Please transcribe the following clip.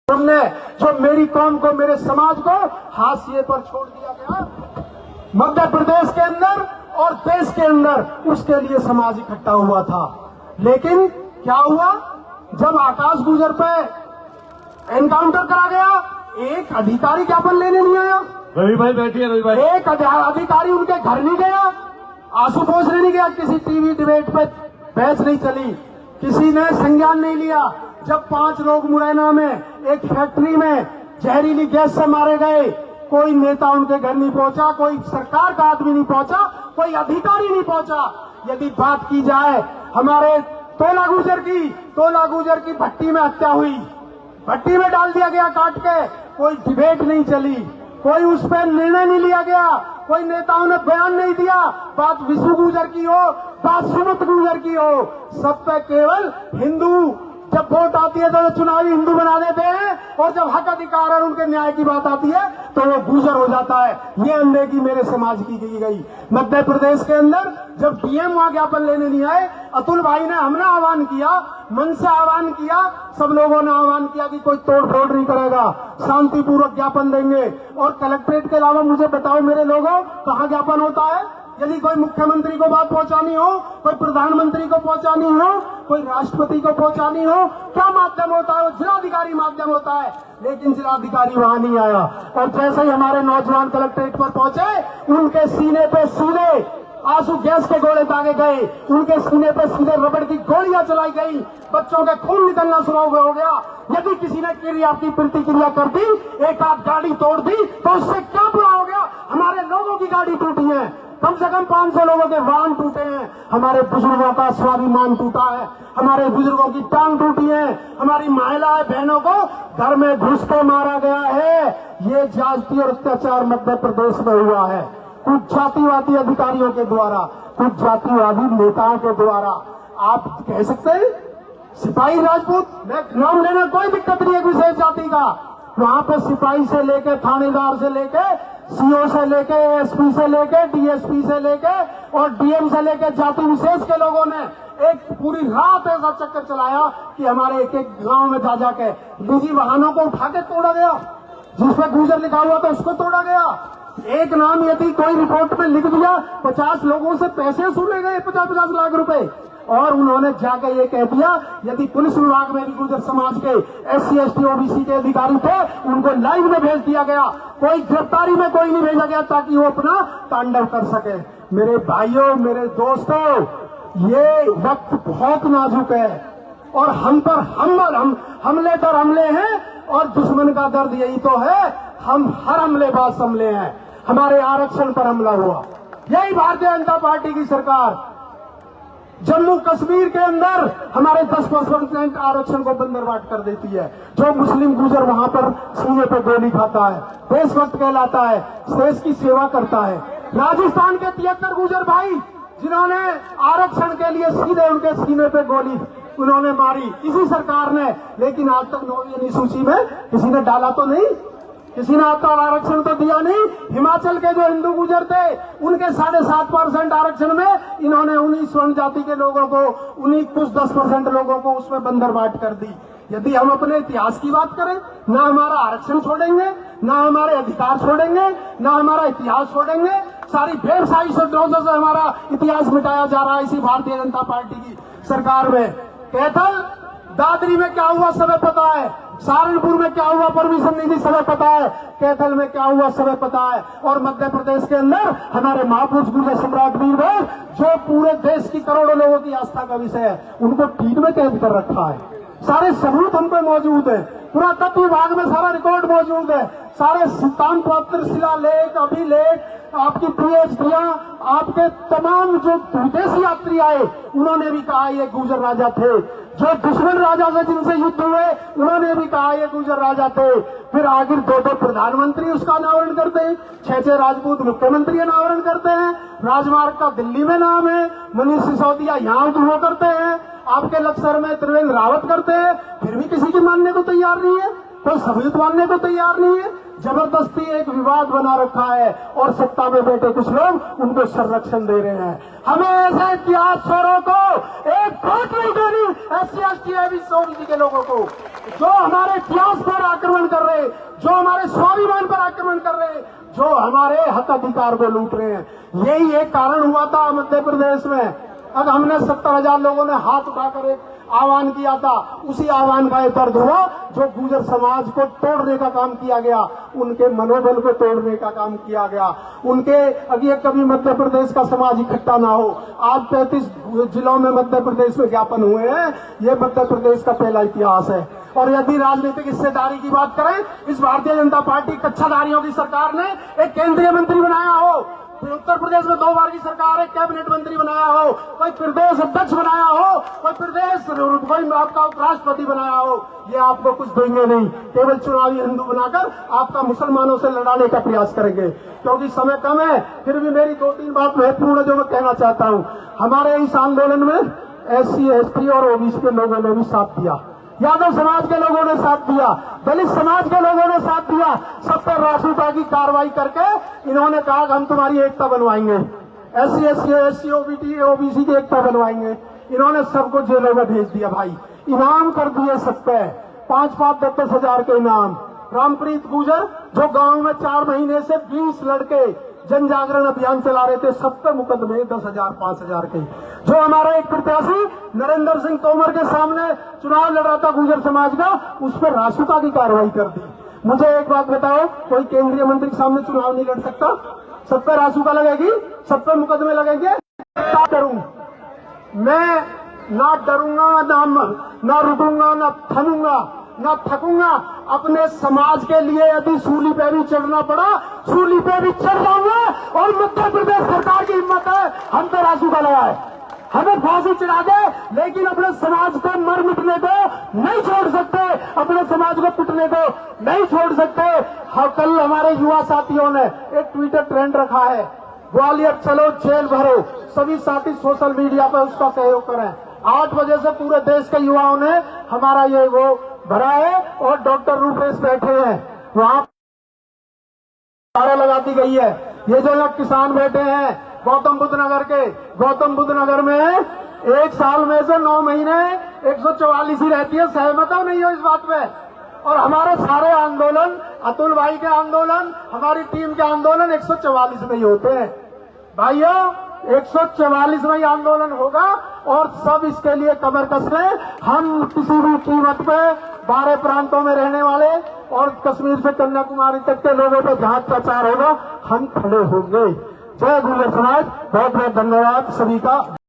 हमने जो मेरी कौम को, मेरे समाज को हाशिए पर छोड़ दिया गया मध्य प्रदेश के अंदर और देश के अंदर, उसके लिए समाज इकट्ठा हुआ था। लेकिन क्या हुआ, जब आकाश गुजर पे एनकाउंटर करा गया, एक अधिकारी ज्ञापन लेने नहीं आया। रवि भाई बैठिए, रवि भाई। एक अधिकारी उनके घर नहीं गया, आंसू पोंछने नहीं गया, किसी टीवी डिबेट पे बहस नहीं चली, किसी ने संज्ञान नहीं लिया। जब 5 लोग मुरैना में एक फैक्ट्री में जहरीली गैस से मारे गए, कोई नेता उनके घर नहीं पहुंचा, कोई सरकार का आदमी नहीं पहुंचा, कोई अधिकारी नहीं पहुंचा। यदि बात की जाए हमारे तोला गुजर की भट्टी में हत्या हुई, भट्टी में डाल दिया गया काट के, कोई डिबेट नहीं चली, कोई उस पर निर्णय नहीं लिया गया, कोई नेताओं ने बयान नहीं दिया। बात विष्णु गुजर की हो, बात सुमित गुजर की हो, सब पे केवल हिंदू, जब वोट आती है तो चुनावी हिंदू बना देते हैं, और जब हक अधिकार और उनके न्याय की बात आती है तो वो गुजर हो जाता है। ये अनदेखी मेरे समाज की गई। मध्य प्रदेश के अंदर जब डीएम वहां ज्ञापन लेने नहीं आए, अतुल भाई ने, हमने आह्वान किया, मन से आह्वान किया, सब लोगों ने आह्वान किया कि कोई तोड़ फोड़ नहीं करेगा, शांतिपूर्वक ज्ञापन देंगे। और कलेक्ट्रेट के अलावा मुझे बताओ मेरे लोगों, कहाँ ज्ञापन होता है? यदि कोई मुख्यमंत्री को बात पहुंचानी हो, कोई प्रधानमंत्री को पहुंचानी हो, कोई राष्ट्रपति को पहुंचानी हो, क्या माध्यम होता है? जिलाधिकारी माध्यम होता है। लेकिन जिलाधिकारी वहां नहीं आया, और जैसे ही हमारे नौजवान कलेक्ट्रेट पर पहुंचे, उनके सीने पे सीधे आंसू गैस के गोले दागे गए, उनके सीने पे सीधे रबड़ की गोलियां चलाई गई, बच्चों का खून निकलना शुरू हो गया। यदि किसी ने क्रिया की प्रतिक्रिया कर दी, एक आध गाड़ी तोड़ दी, तो उससे क्या बुरा हो गया? हमारे लोगों की गाड़ी टूटी है, कम से कम 500 लोगों के वाहन टूटे हैं, हमारे बुजुर्गों का स्वाभिमान टूटा है, हमारे बुजुर्गों की टांग टूटी है, हमारी महिलाएं बहनों को घर में घुस के मारा गया है। ये जाति और अत्याचार मध्य प्रदेश में हुआ है, कुछ जातिवादी अधिकारियों के द्वारा, कुछ जातिवादी नेताओं के द्वारा। आप कह सकते हैं सिपाही राजपूत, मैं नाम लेना कोई दिक्कत नहीं है विशेष जाति का, वहां पर सिपाही से लेके, थानेदार से लेके, सीओ से लेके, एसपी से लेके, डीएसपी से लेके और डीएम से लेके, जाति विशेष के लोगों ने एक पूरी रात ऐसा चक्कर चलाया कि हमारे एक एक गांव में जा के निजी वाहनों को उठा के तोड़ा गया, जिसमें गुजर लिखा हुआ था उसको तोड़ा गया। एक नाम यदि कोई रिपोर्ट में लिख दिया, 50 लोगों से पैसे वसूले गए, 50-50 लाख रुपए। और उन्होंने जाकर ये कह दिया, यदि पुलिस विभाग में भी गुर्जर समाज के SC ST OBC के अधिकारी थे, उनको लाइन में भेज दिया गया, कोई गिरफ्तारी में कोई नहीं भेजा गया ताकि वो अपना तांडव कर सके। मेरे भाइयों, मेरे दोस्तों, ये वक्त बहुत नाजुक है, और हम पर हमले पर हमले हैं, और दुश्मन का दर्द यही तो है, हम हर हमलेबाज हमले हैं। हमारे आरक्षण पर हमला हुआ, यही भारतीय जनता पार्टी की सरकार जम्मू कश्मीर के अंदर हमारे 10% आरक्षण को बंदरबाट कर देती है। जो मुस्लिम गुजर वहां पर सीने पर गोली खाता है, देशभक्त कहलाता है, देश की सेवा करता है। राजस्थान के 73 गुजर भाई, जिन्होंने आरक्षण के लिए सीधे उनके सीने पे गोली उन्होंने मारी, इसी सरकार ने, लेकिन आज तक 9वीं सूची में किसी ने डाला तो नहीं, किसी ने आपका आरक्षण तो दिया नहीं। हिमाचल के जो हिंदू गुजर थे, उनके 7.5% आरक्षण में इन्होंने उन्हीं स्वर्ण जाति के लोगों को, उन्हीं कुछ 10% लोगों को उसमें बंदरबाट कर दी। यदि हम अपने इतिहास की बात करें, ना हमारा आरक्षण छोड़ेंगे, ना हमारे अधिकार छोड़ेंगे, ना हमारा इतिहास छोड़ेंगे। सारी व्यवसायी से हमारा इतिहास मिटाया जा रहा है इसी भारतीय जनता पार्टी की सरकार में। कैथल दादरी में क्या हुआ सबे पता है, सहारनपुर में क्या हुआ परमिशन नहीं दी सबे पता है, कैथल में क्या हुआ सबे पता है। और मध्य प्रदेश के अंदर हमारे महापुरुष गुर्जर सम्राट वीरभद्र, जो पूरे देश की करोड़ों लोगों की आस्था का विषय है, उनको टीम में कैद कर रखा है। सारे सबूत हम पे मौजूद है, पुरातत्व विभाग में सारा रिकॉर्ड मौजूद है, सारे सिद्धांत पत्र, शिलालेख, अभिलेख, आपकी PhDयां, आपके तमाम जो विदेशी यात्री आए, उन्होंने भी कहा ये गुर्जर राजा थे। जो दुश्मन राजा से जिनसे युद्ध हुए, उन्होंने भी कहा ये गुर्जर राजा थे। फिर आखिर 2 प्रधानमंत्री उसका अनावरण करते हैं, 6 राजपूत मुख्यमंत्री अनावरण करते हैं, राजमार्ग का दिल्ली में नाम है, मनीष सिसोदिया यहाँ वो करते हैं, आपके लक्सर में त्रिवेंद्र रावत करते हैं, फिर भी किसी की मानने को तैयार नहीं है, कोई सबूत मानने को तैयार नहीं है। जबरदस्ती एक विवाद बना रखा है, और सत्ता में बैठे कुछ लोग उनको संरक्षण दे रहे हैं। हमें ऐसे इतिहास छोरों को एक वोट नहीं देनी, SC ST OBC के लोगों को, जो हमारे इतिहास पर आकर जो हमारे हक अधिकार को लूट रहे हैं। यही एक कारण हुआ था मध्य प्रदेश में। अब हमने 70,000 लोगों ने हाथ उठाकर एक आह्वान किया था, उसी आह्वान का ये दर्द हुआ जो गुर्जर समाज को तोड़ने का काम किया गया, उनके मनोबल को तोड़ने का काम किया गया, उनके अभी कभी मध्य प्रदेश का समाज इकट्ठा ना हो। आज 35 जिलों में मध्य प्रदेश में ज्ञापन हुए हैं, ये मध्य प्रदेश का पहला इतिहास है। और यदि राजनीतिक हिस्सेदारी की बात करें, इस भारतीय जनता पार्टी कच्छाधारियों की सरकार ने एक केंद्रीय मंत्री बनाया हो, उत्तर प्रदेश में 2 बार की सरकार है, कैबिनेट मंत्री बनाया हो, कोई प्रदेश अध्यक्ष बनाया हो, कोई आपका उपराष्ट्रपति बनाया हो, ये आपको कुछ देंगे नहीं। केवल चुनावी हिंदू बनाकर आपका मुसलमानों से लड़ाने का प्रयास करेंगे। क्योंकि समय कम है, फिर भी मेरी 2-3 बात महत्वपूर्ण जो मैं कहना चाहता हूँ। हमारे इस आंदोलन में SC, ST और OBC के लोगों ने भी साथ दिया, यादव समाज के लोगों ने साथ दिया, दलित समाज के लोगों ने साथ दिया। सब पर राष्ट्रपति की कार्रवाई करके इन्होंने कहा कि हम तुम्हारी एकता बनवाएंगे, SC, SC, OBC की एकता बनवाएंगे। इन्होंने सबको जेलों में भेज दिया भाई, इनाम कर दिए सब पे, 5-5, 10-10 हजार के इनाम। रामप्रीत गुर्जर जो गांव में 4 महीने से 20 लड़के जन जागरण अभियान चला रहे थे, सब पे मुकदमे 10,000, 5,000 के। जो हमारा एक प्रत्याशी नरेंद्र सिंह तोमर के सामने चुनाव लड़ रहा था गुर्जर समाज का, उस पर रासुका की कार्रवाई कर दी। मुझे एक बात बताओ, कोई केंद्रीय मंत्री के सामने चुनाव नहीं लड़ सकता? सब पे रासुका लगेगी, सब पे मुकदमे लगेंगे। क्या करूं मैं? ना डरूंगा, ना रुकूंगा, ना थमूंगा, ना थकूंगा। अपने समाज के लिए यदि सूली पे भी चढ़ना पड़ा, सूली पे भी चढ़ जाऊंगा। और मध्य प्रदेश सरकार की हिम्मत है, हम पे रासुका लगाए, हमें फांसी चढ़ा दे, लेकिन अपने समाज को मर मिटने दो नहीं छोड़ सकते, अपने समाज को पिटने दो नहीं छोड़ सकते। हाँ, कल हमारे युवा साथियों ने एक ट्विटर ट्रेंड रखा है, ग्वालियर चलो जेल भरो। सभी साथी सोशल मीडिया पर उसका सहयोग करें। 8 बजे से पूरे देश के युवाओं ने हमारा ये वो भरा है और डॉक्टर रूपेश बैठे हैं, वहां नारा लगा दी गई है। ये जो लोग किसान बैठे हैं गौतम बुद्ध नगर के, गौतम बुद्ध नगर में 1 साल में से 9 महीने 144 ही रहती है। सहमत हो नहीं हो इस बात में? और हमारे सारे आंदोलन, अतुल भाई के आंदोलन, हमारी टीम के आंदोलन 144 में ही होते हैं भाइयों। 144 में ही आंदोलन होगा और सब इसके लिए कमर कस लें। हम किसी भी कीमत पे 12 प्रांतों में रहने वाले और कश्मीर से कन्याकुमारी तक के लोगों पर जहां अत्याचार होगा, हम खड़े होंगे। जय गुर्जर समाज, बहुत बहुत धन्यवाद सभी का।